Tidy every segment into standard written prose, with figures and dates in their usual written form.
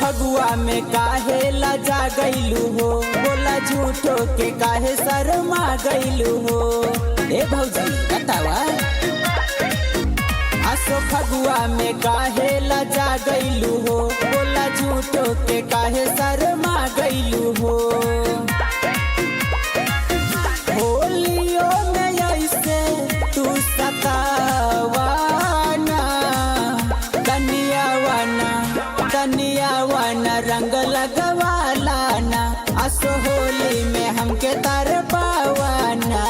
फगुआ में काहे लजा गईलू हो, बोला झूठो के काहे शर्मा गईलू हो। ए भौजी बतावा आसो फगुआ में काहे लजा गईलू हो, बोला झूठो के काहे शर्मा गईलू हो। होलियो में ऐसे तू सतावाना, तनिया वाना रंग लगवाला ना, आसो होली में हमके तार पावाना।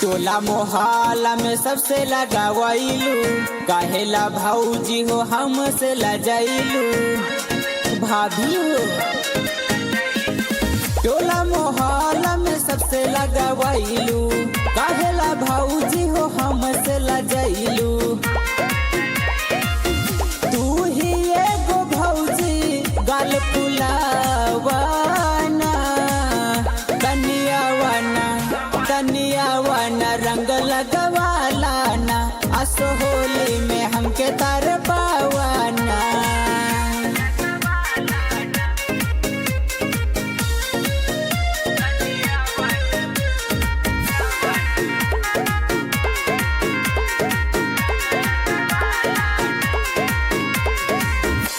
टोला मोहल्ला में सबसे लगावैलू, काहेला भौजी हो हमसे लजैलू। भाभी हो टोला मोहल्ला में सबसे लगावैलू, काहेला भौजी हो हमसे लजैलू। तू ही एगो भौजी गाल फुलावाना, तनिया वाना रंग लगवाला ना, आसो होली में हमके तार पावाना।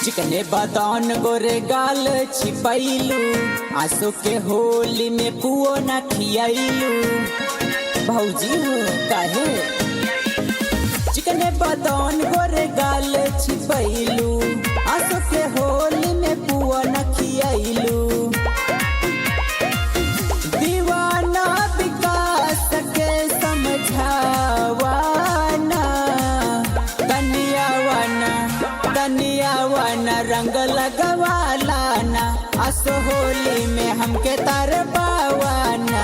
चिकने बदन गोरे गाल छिपैलू, आसो के होली में पुओ न खियाइलू। भौजी हो काहे चिकने बदन गोरे गाल छिपैलू, आसो के होली में पुओ न खियाइलू। दीवाना विकास के समझावाना, तनिया वाना रंग लगवाला ना, आसो होली में हमके तार पावाना।